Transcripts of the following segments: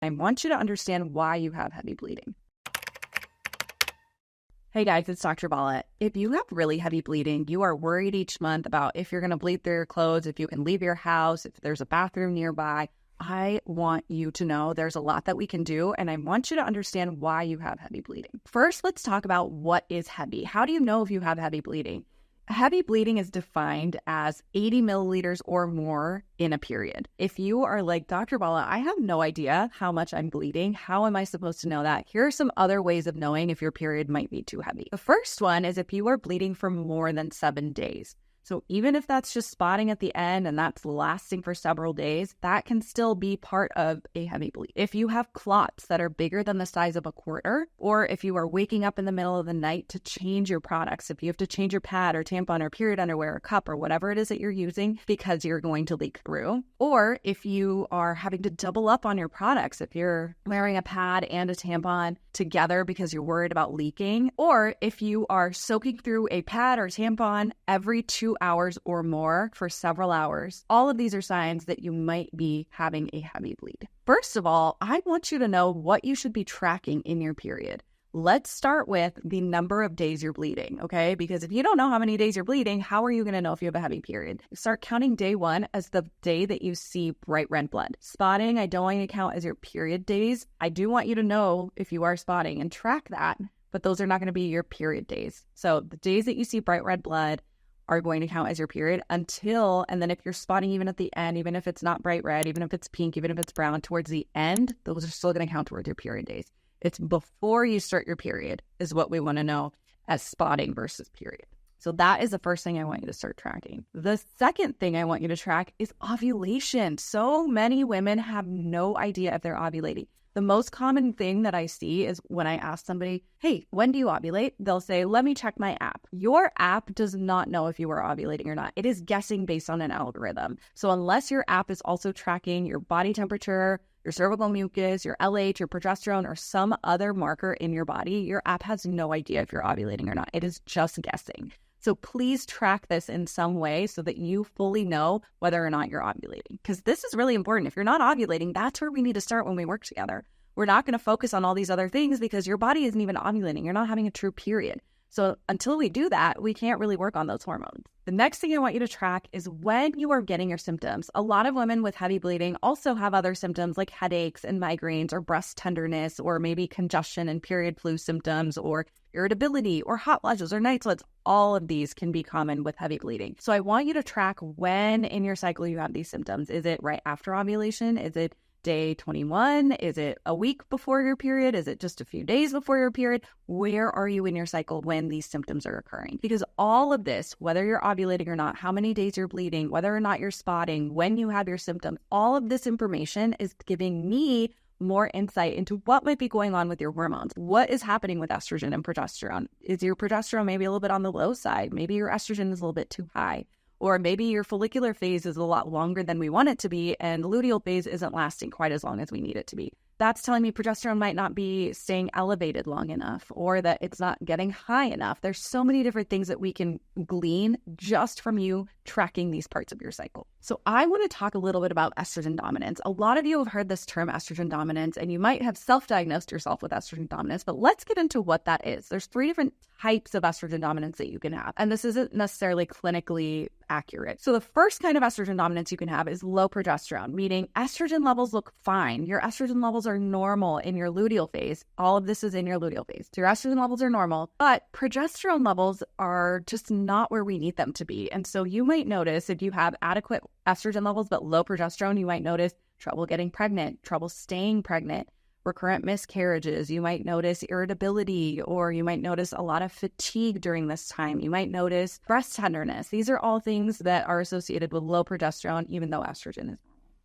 I want you to understand why you have heavy bleeding. Hey guys, it's Dr. Bala. If you have really heavy bleeding, you are worried each month about if you're going to bleed through your clothes, if you can leave your house, if there's a bathroom nearby, I want you to know there's a lot that we can do, and I want you to understand why you have heavy bleeding. First, let's talk about what is heavy. How do you know if you have heavy bleeding? Heavy bleeding is defined as 80 milliliters or more in a period. If you are like, Dr. Bala, I have no idea how much I'm bleeding. How am I supposed to know that? Here are some other ways of knowing if your period might be too heavy. The first one is if you are bleeding for more than 7 days. So even if that's just spotting at the end and that's lasting for several days, that can still be part of a heavy bleed. If you have clots that are bigger than the size of a quarter, or if you are waking up in the middle of the night to change your products, if you have to change your pad or tampon or period underwear or cup or whatever it is that you're using because you're going to leak through, or if you are having to double up on your products, if you're wearing a pad and a tampon together because you're worried about leaking, or if you are soaking through a pad or tampon every 2 hours or more for several hours, all of these are signs that you might be having a heavy bleed. First of all, I want you to know what you should be tracking in your period. Let's start with the number of days you're bleeding, okay? Because if you don't know how many days you're bleeding, how are you going to know if you have a heavy period? Start counting day 1 as the day that you see bright red blood. Spotting, I don't want you to count as your period days. I do want you to know if you are spotting and track that, but those are not going to be your period days. So the days that you see bright red blood are going to count as your period until, and then if you're spotting even at the end, even if it's not bright red, even if it's pink, even if it's brown, towards the end, those are still going to count towards your period days. It's before you start your period is what we want to know as spotting versus period. So that is the first thing I want you to start tracking. The second thing I want you to track is ovulation. So many women have no idea if they're ovulating. The most common thing that I see is when I ask somebody, hey, when do you ovulate? They'll say, let me check my app. Your app does not know if you are ovulating or not. It is guessing based on an algorithm. So unless your app is also tracking your body temperature, your cervical mucus, your LH, your progesterone, or some other marker in your body, your app has no idea if you're ovulating or not. It is just guessing. So please track this in some way so that you fully know whether or not you're ovulating. Because this is really important. If you're not ovulating, that's where we need to start when we work together. We're not going to focus on all these other things because your body isn't even ovulating. You're not having a true period. So until we do that, we can't really work on those hormones. The next thing I want you to track is when you are getting your symptoms. A lot of women with heavy bleeding also have other symptoms like headaches and migraines or breast tenderness or maybe congestion and period flu symptoms or irritability or hot flashes or night sweats. All of these can be common with heavy bleeding. So I want you to track when in your cycle you have these symptoms. Is it right after ovulation? Is it day 21? Is it a week before your period? Is it just a few days before your period? Where are you in your cycle when these symptoms are occurring? Because all of this, whether you're ovulating or not, how many days you're bleeding, whether or not you're spotting, when you have your symptoms, all of this information is giving me more insight into what might be going on with your hormones. What is happening with estrogen and progesterone? Is your progesterone maybe a little bit on the low side? Maybe your estrogen is a little bit too high. Or maybe your follicular phase is a lot longer than we want it to be, and the luteal phase isn't lasting quite as long as we need it to be. That's telling me progesterone might not be staying elevated long enough, or that it's not getting high enough. There's so many different things that we can glean just from you tracking these parts of your cycle. So I want to talk a little bit about estrogen dominance. A lot of you have heard this term estrogen dominance, and you might have self-diagnosed yourself with estrogen dominance, but let's get into what that is. There's 3 different types of estrogen dominance that you can have, and this isn't necessarily clinically accurate. So the first kind of estrogen dominance you can have is low progesterone, meaning estrogen levels look fine. Your estrogen levels are normal in your luteal phase. All of this is in your luteal phase. So your estrogen levels are normal, but progesterone levels are just not where we need them to be. And so you might notice if you have adequate estrogen levels but low progesterone, you might notice trouble getting pregnant, trouble staying pregnant, recurrent miscarriages. You might notice irritability, or you might notice a lot of fatigue during this time. You might notice breast tenderness. These are all things that are associated with low progesterone, even though estrogen is.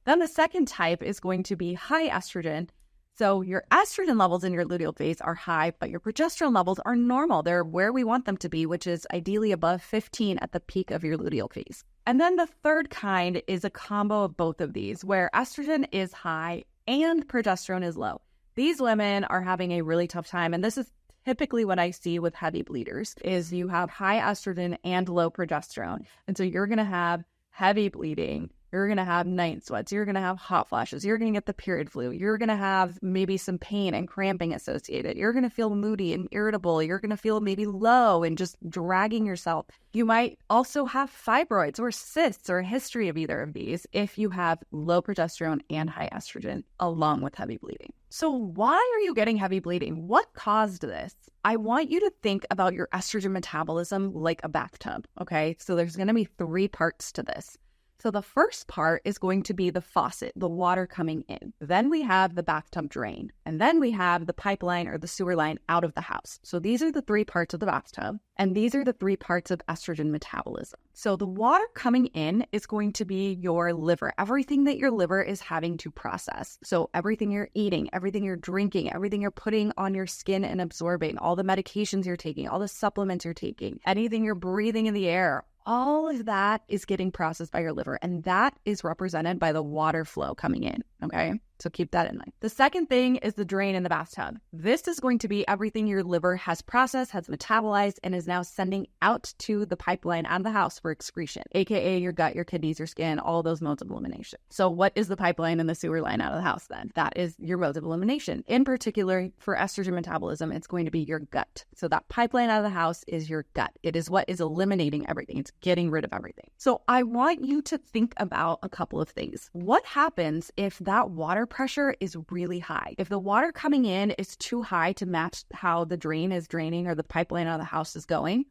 Then the second type is going to be high estrogen. So your estrogen levels in your luteal phase are high, but your progesterone levels are normal. They're where we want them to be, which is ideally above 15 at the peak of your luteal phase. And then the third kind is a combo of both of these, where estrogen is high and progesterone is low. These women are having a really tough time, and this is typically what I see with heavy bleeders, is you have high estrogen and low progesterone. And so you're going to have heavy bleeding You're going to have night sweats. You're going to have hot flashes. You're going to get the period flu. You're going to have maybe some pain and cramping associated. You're going to feel moody and irritable. You're going to feel maybe low and just dragging yourself. You might also have fibroids or cysts or a history of either of these if you have low progesterone and high estrogen along with heavy bleeding. So why are you getting heavy bleeding? What caused this? I want you to think about your estrogen metabolism like a bathtub, okay? So there's going to be 3 parts to this. So the first part is going to be the faucet, the water coming in. Then we have the bathtub drain. And then we have the pipeline or the sewer line out of the house. So these are the 3 parts of the bathtub. And these are the 3 parts of estrogen metabolism. So the water coming in is going to be your liver, everything that your liver is having to process. So everything you're eating, everything you're drinking, everything you're putting on your skin and absorbing, all the medications you're taking, all the supplements you're taking, anything you're breathing in the air, all of that is getting processed by your liver, and that is represented by the water flow coming in, okay? So keep that in mind. The second thing is the drain in the bathtub. This is going to be everything your liver has processed, has metabolized, and is now sending out to the pipeline out of the house for excretion, aka your gut, your kidneys, your skin, all those modes of elimination. So what is the pipeline and the sewer line out of the house then? That is your modes of elimination. In particular, for estrogen metabolism, it's going to be your gut. So that pipeline out of the house is your gut. It is what is eliminating everything. It's getting rid of everything. So I want you to think about a couple of things. What happens if that water pressure is really high? If the water coming in is too high to match how the drain is draining or the pipeline out of the house is going,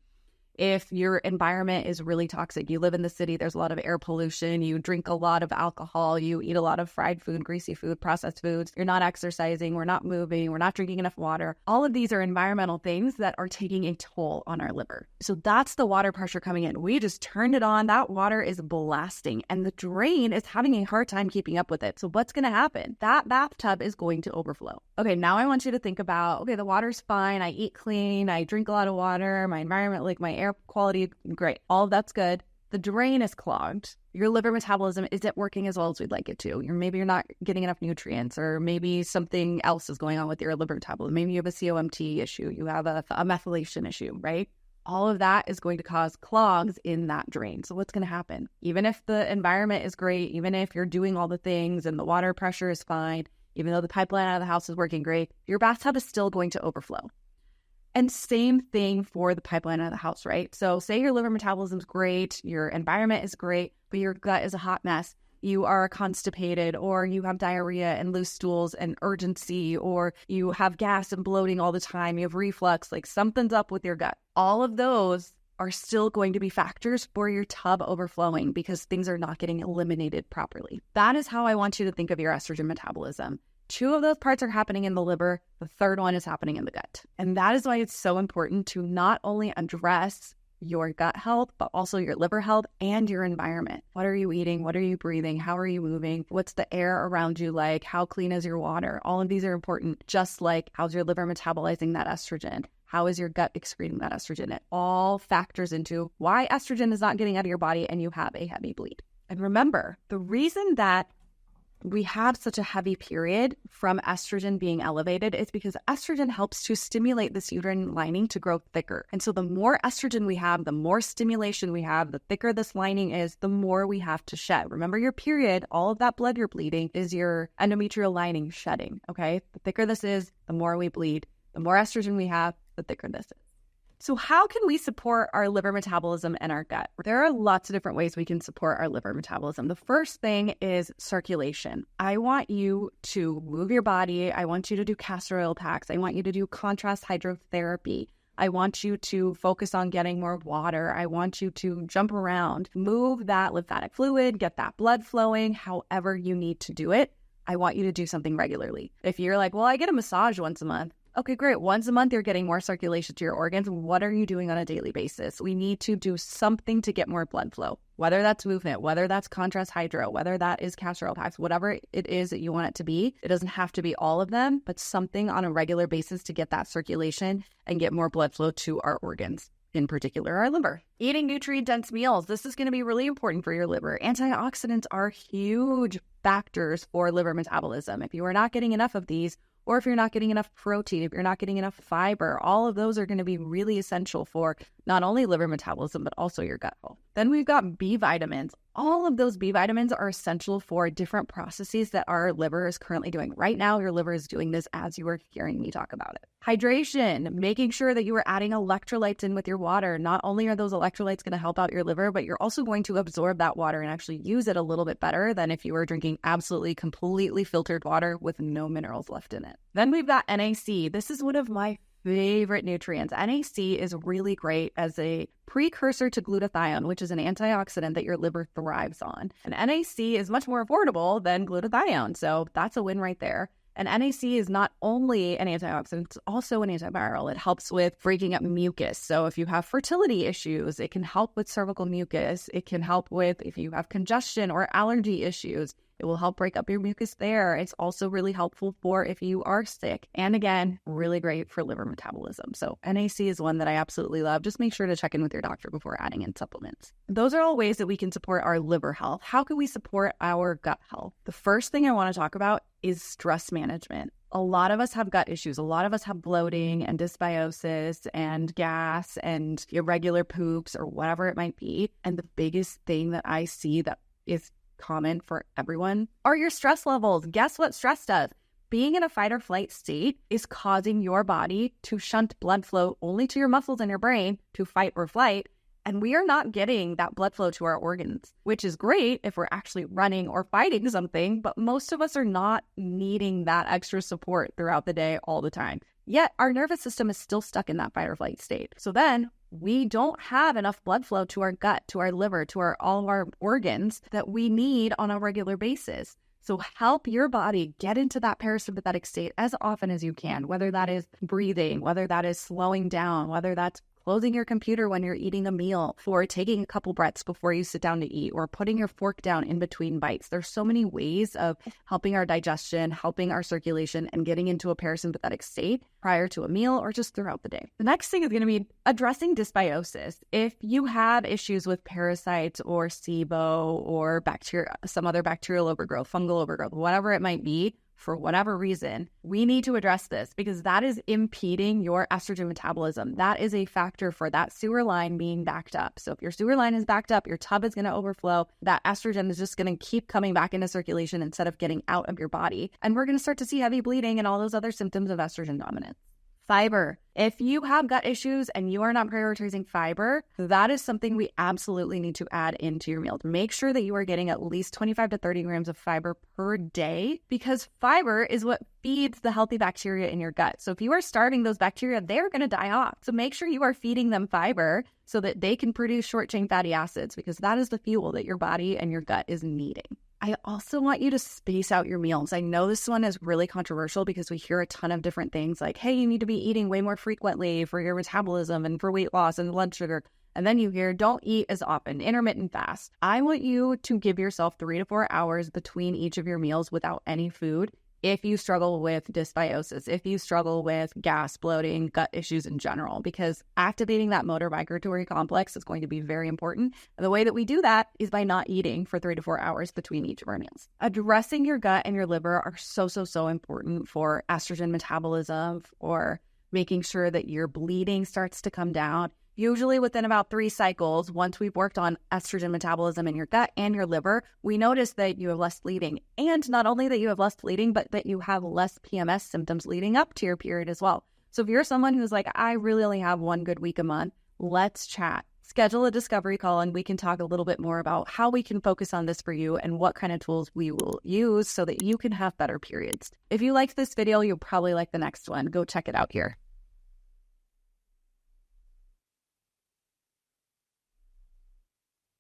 if your environment is really toxic, you live in the city, there's a lot of air pollution, you drink a lot of alcohol, you eat a lot of fried food, greasy food, processed foods, you're not exercising, we're not moving, we're not drinking enough water. All of these are environmental things that are taking a toll on our liver. So that's the water pressure coming in. We just turned it on. That water is blasting and the drain is having a hard time keeping up with it. So what's going to happen? That bathtub is going to overflow. Okay, now I want you to think about, okay, the water's fine. I eat clean. I drink a lot of water. My environment, like my air quality, great. All of that's good. The drain is clogged. Your liver metabolism isn't working as well as we'd like it to. Maybe you're not getting enough nutrients, or maybe something else is going on with your liver metabolism. Maybe you have a COMT issue. You have a methylation issue, right? All of that is going to cause clogs in that drain. So what's going to happen? Even if the environment is great, even if you're doing all the things and the water pressure is fine, even though the pipeline out of the house is working great, your bathtub is still going to overflow. And same thing for the pipeline out of the house, right? So say your liver metabolism is great, your environment is great, but your gut is a hot mess. You are constipated, or you have diarrhea and loose stools and urgency, or you have gas and bloating all the time, you have reflux, like something's up with your gut. All of those are still going to be factors for your tub overflowing because things are not getting eliminated properly. That is how I want you to think of your estrogen metabolism. 2 of those parts are happening in the liver. The 3rd one is happening in the gut. And that is why it's so important to not only address your gut health, but also your liver health and your environment. What are you eating? What are you breathing? How are you moving? What's the air around you like? How clean is your water? All of these are important, just like how's your liver metabolizing that estrogen? How is your gut excreting that estrogen? It all factors into why estrogen is not getting out of your body and you have a heavy bleed. And remember, the reason that we have such a heavy period from estrogen being elevated is because estrogen helps to stimulate this uterine lining to grow thicker. And so the more estrogen we have, the more stimulation we have, the thicker this lining is, the more we have to shed. Remember, your period, all of that blood you're bleeding is your endometrial lining shedding, okay? The thicker this is, the more we bleed. The more estrogen we have, the thicker this is. So how can we support our liver metabolism and our gut? There are lots of different ways we can support our liver metabolism. The first thing is circulation. I want you to move your body. I want you to do castor oil packs. I want you to do contrast hydrotherapy. I want you to focus on getting more water. I want you to jump around, move that lymphatic fluid, get that blood flowing, however you need to do it. I want you to do something regularly. If you're like, well, I get a massage once a month. Okay, great. Once a month, you're getting more circulation to your organs. What are you doing on a daily basis? We need to do something to get more blood flow, whether that's movement, whether that's contrast hydro, whether that is castor oil packs, whatever it is that you want it to be. It doesn't have to be all of them, but something on a regular basis to get that circulation and get more blood flow to our organs, in particular our liver. Eating nutrient-dense meals. This is going to be really important for your liver. Antioxidants are huge factors for liver metabolism. If you are not getting enough of these, or if you're not getting enough protein, if you're not getting enough fiber, all of those are going to be really essential for not only liver metabolism, but also your gut health. Then we've got B vitamins. All of those B vitamins are essential for different processes that our liver is currently doing. Right now, your liver is doing this as you are hearing me talk about it. Hydration, making sure that you are adding electrolytes in with your water. Not only are those electrolytes going to help out your liver, but you're also going to absorb that water and actually use it a little bit better than if you were drinking absolutely completely filtered water with no minerals left in it. Then we've got NAC. This is one of my favorite nutrients. NAC is really great as a precursor to glutathione, which is an antioxidant that your liver thrives on. And NAC is much more affordable than glutathione, so that's a win right there. And NAC is not only an antioxidant, it's also an antiviral. It helps with breaking up mucus. So if you have fertility issues, it can help with cervical mucus. It can help with if you have congestion or allergy issues. It will help break up your mucus there. It's also really helpful for if you are sick. And again, really great for liver metabolism. So NAC is one that I absolutely love. Just make sure to check in with your doctor before adding in supplements. Those are all ways that we can support our liver health. How can we support our gut health? The first thing I want to talk about is stress management. A lot of us have gut issues. A lot of us have bloating and dysbiosis and gas and irregular poops or whatever it might be. And the biggest thing that I see that is common for everyone are your stress levels. Guess what stress does? Being in a fight or flight state is causing your body to shunt blood flow only to your muscles and your brain to fight or flight. And we are not getting that blood flow to our organs, which is great if we're actually running or fighting something, but most of us are not needing that extra support throughout the day all the time. Yet our nervous system is still stuck in that fight or flight state. So then we don't have enough blood flow to our gut, to our liver, to all of our organs that we need on a regular basis. So help your body get into that parasympathetic state as often as you can, whether that is breathing, whether that is slowing down, whether that's closing your computer when you're eating a meal, or taking a couple breaths before you sit down to eat, or putting your fork down in between bites. There's so many ways of helping our digestion, helping our circulation, and getting into a parasympathetic state prior to a meal or just throughout the day. The next thing is going to be addressing dysbiosis. If you have issues with parasites or SIBO or bacteria, some other bacterial overgrowth, fungal overgrowth, whatever it might be, for whatever reason, we need to address this because that is impeding your estrogen metabolism. That is a factor for that sewer line being backed up. So if your sewer line is backed up, your tub is going to overflow. That estrogen is just going to keep coming back into circulation instead of getting out of your body. And we're going to start to see heavy bleeding and all those other symptoms of estrogen dominance. Fiber. If you have gut issues and you are not prioritizing fiber, that is something we absolutely need to add into your meals. Make sure that you are getting at least 25 to 30 grams of fiber per day because fiber is what feeds the healthy bacteria in your gut. So if you are starving those bacteria, they're going to die off. So make sure you are feeding them fiber so that they can produce short-chain fatty acids because that is the fuel that your body and your gut is needing. I also want you to space out your meals. I know this one is really controversial because we hear a ton of different things like, hey, you need to be eating way more frequently for your metabolism and for weight loss and blood sugar. And then you hear, don't eat as often, intermittent fast. I want you to give yourself 3 to 4 hours between each of your meals without any food. If you struggle with dysbiosis, if you struggle with gas, bloating, gut issues in general, because activating that motor migratory complex is going to be very important. And the way that we do that is by not eating for 3 to 4 hours between each of our meals. Addressing your gut and your liver are so important for estrogen metabolism, for making sure that your bleeding starts to come down. Usually within about 3 cycles, once we've worked on estrogen metabolism in your gut and your liver, we notice that you have less bleeding. And not only that you have less bleeding, but that you have less PMS symptoms leading up to your period as well. So if you're someone who's like, I really only have 1 good week a month, let's chat. Schedule a discovery call and we can talk a little bit more about how we can focus on this for you and what kind of tools we will use so that you can have better periods. If you liked this video, you'll probably like the next one. Go check it out here.